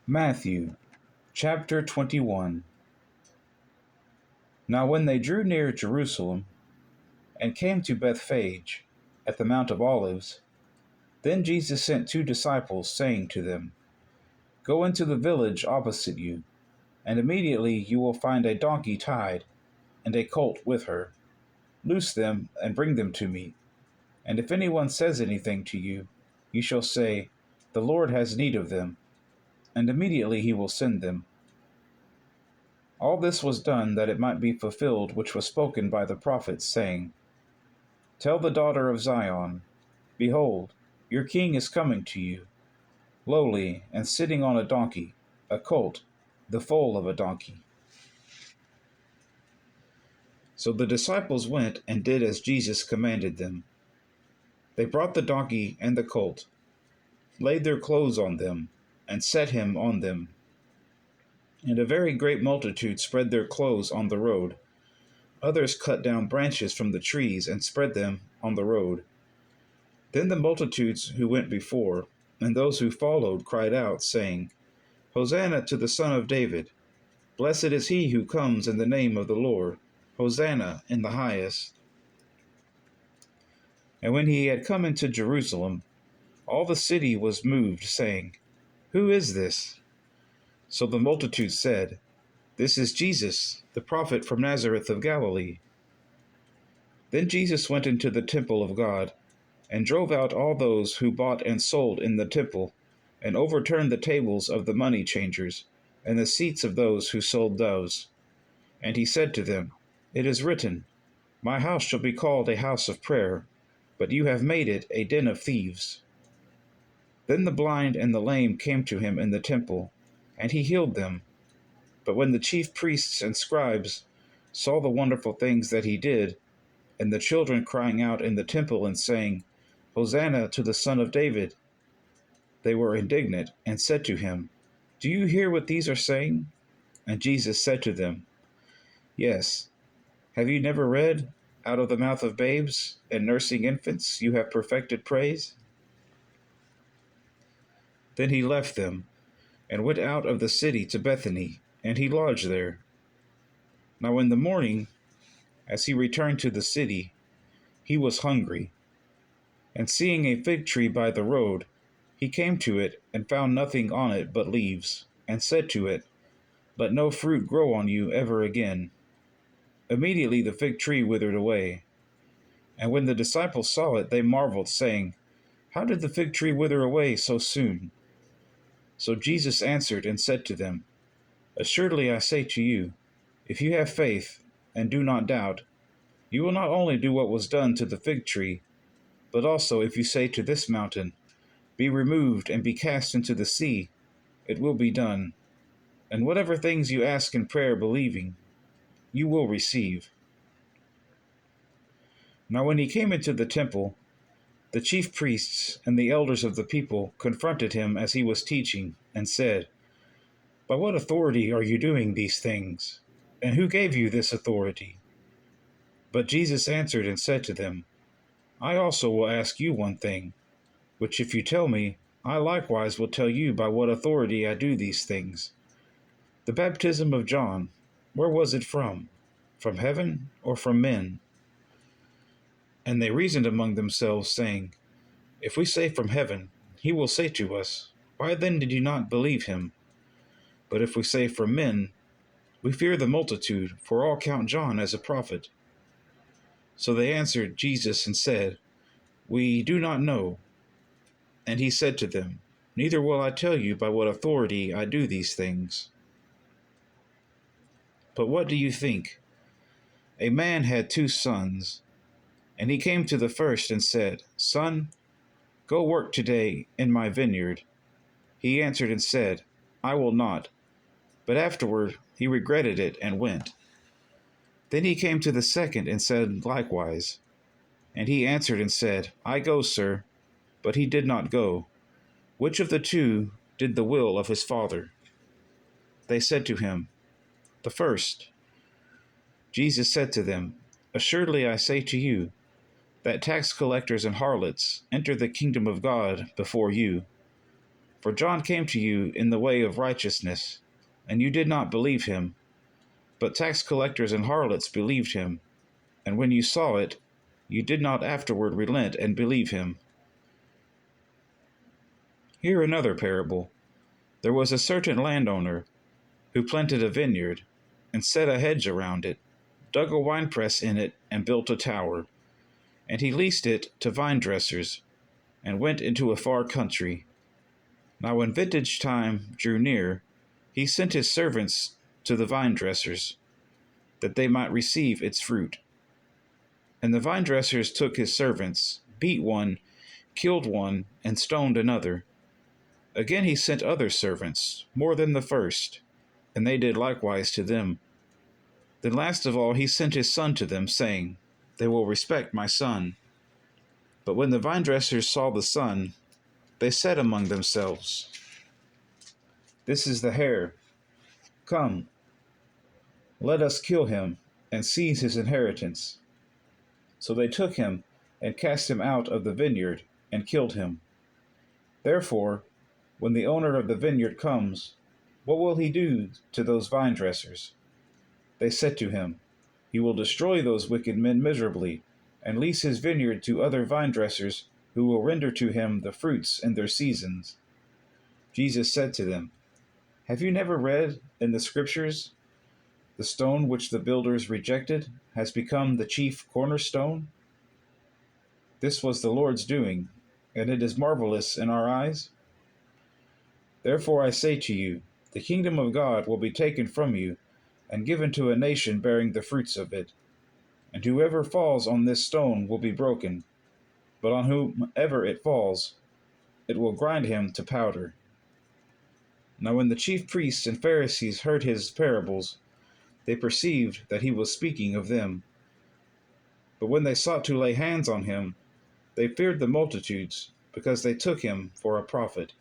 Matthew chapter 21. Now when they drew near Jerusalem, and came to Bethphage, at the Mount of Olives, then Jesus sent 2 disciples, saying to them, Go into the village opposite you, and immediately you will find a donkey tied, and a colt with her. Loose them, and bring them to me. And if anyone says anything to you, you shall say, The Lord has need of them, and immediately he will send them. All this was done that it might be fulfilled which was spoken by the prophets, saying, Tell the daughter of Zion, Behold, your king is coming to you, lowly, and sitting on a donkey, a colt, the foal of a donkey. So the disciples went and did as Jesus commanded them. They brought the donkey and the colt, laid their clothes on them, and set him on them. And a very great multitude spread their clothes on the road. Others cut down branches from the trees and spread them on the road. Then the multitudes who went before, and those who followed, cried out, saying, Hosanna to the Son of David! Blessed is he who comes in the name of the Lord! Hosanna in the highest! And when he had come into Jerusalem, all the city was moved, saying, Who is this? So the multitude said, This is Jesus, the prophet from Nazareth of Galilee. Then Jesus went into the temple of God, and drove out all those who bought and sold in the temple, and overturned the tables of the money changers, and the seats of those who sold doves. And he said to them, It is written, My house shall be called a house of prayer, but you have made it a den of thieves. Then the blind and the lame came to him in the temple, and he healed them. But when the chief priests and scribes saw the wonderful things that he did, and the children crying out in the temple and saying, Hosanna to the Son of David, they were indignant, and said to him, Do you hear what these are saying? And Jesus said to them, Yes. Have you never read, Out of the mouth of babes and nursing infants you have perfected praise? Then he left them, and went out of the city to Bethany, and he lodged there. Now in the morning, as he returned to the city, he was hungry. And seeing a fig tree by the road, he came to it, and found nothing on it but leaves, and said to it, Let no fruit grow on you ever again. Immediately the fig tree withered away. And when the disciples saw it, they marveled, saying, How did the fig tree wither away so soon? So Jesus answered and said to them, Assuredly I say to you, if you have faith, and do not doubt, you will not only do what was done to the fig tree, but also if you say to this mountain, Be removed and be cast into the sea, it will be done. And whatever things you ask in prayer believing, you will receive. Now when he came into the temple, the chief priests and the elders of the people confronted him as he was teaching, and said, By what authority are you doing these things? And who gave you this authority? But Jesus answered and said to them, I also will ask you one thing, which if you tell me, I likewise will tell you by what authority I do these things. The baptism of John, where was it from? From heaven or from men? And they reasoned among themselves, saying, If we say from heaven, he will say to us, Why then did you not believe him? But if we say from men, we fear the multitude, for all count John as a prophet. So they answered Jesus and said, We do not know. And he said to them, Neither will I tell you by what authority I do these things. But what do you think? A man had 2 sons, and he came to the first and said, Son, go work today in my vineyard. He answered and said, I will not. But afterward he regretted it and went. Then he came to the second and said likewise. And he answered and said, I go, sir. But he did not go. Which of the 2 did the will of his father? They said to him, The first. Jesus said to them, Assuredly I say to you, that tax collectors and harlots enter the kingdom of God before you. For John came to you in the way of righteousness, and you did not believe him. But tax collectors and harlots believed him. And when you saw it, you did not afterward relent and believe him. Hear another parable. There was a certain landowner who planted a vineyard, and set a hedge around it, dug a winepress in it, and built a tower. And he leased it to vine dressers, and went into a far country. Now when vintage time drew near, he sent his servants to the vine dressers, that they might receive its fruit. And the vine dressers took his servants, beat one, killed one, and stoned another. Again he sent other servants, more than the first, and they did likewise to them. Then last of all he sent his son to them, saying, They will respect my son. But when the vine dressers saw the son, they said among themselves, This is the heir. Come, let us kill him, and seize his inheritance. So they took him, and cast him out of the vineyard, and killed him. Therefore, when the owner of the vineyard comes, what will he do to those vine dressers? They said to him, He will destroy those wicked men miserably, and lease his vineyard to other vine dressers, who will render to him the fruits in their seasons. Jesus said to them, Have you never read in the Scriptures, The stone which the builders rejected has become the chief cornerstone? This was the Lord's doing, and it is marvelous in our eyes. Therefore I say to you, the kingdom of God will be taken from you, and given to a nation bearing the fruits of it. And whoever falls on this stone will be broken, but on whomever it falls, it will grind him to powder. Now when the chief priests and Pharisees heard his parables, they perceived that he was speaking of them. But when they sought to lay hands on him, they feared the multitudes, because they took him for a prophet.